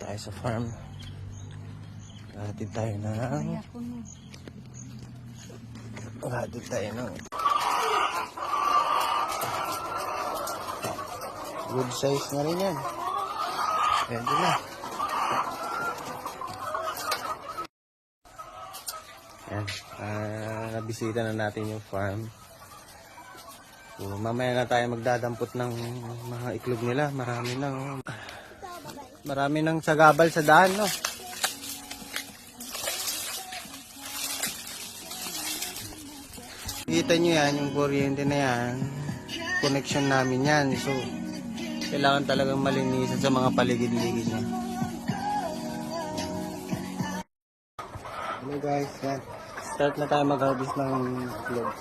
tayo sa farm. Hatid tayo ng good size na rin yan. Pwede na. Yan. Nabisita na natin yung farm. So, mamaya na tayo magdadampot ng mga iklog nila. Marami nang sagabal sa daan, no? Kita nyo yan, yung kuryente na yan. Connection namin yan. So, kailangan talagang malinisan sa mga paligid-ligid niya. Hello guys, yan. Start na tayo mag-harvest ng iklog.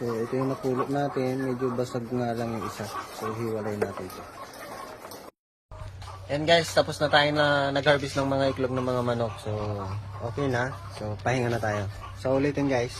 So, ito yung napulot natin. Medyo basag nga lang yung isa. So, hiwalay natin ito. Yan guys, tapos na tayo na nag-harvest ng mga iklog ng mga manok. So, okay na. So, pahinga na tayo. So, ulitin guys.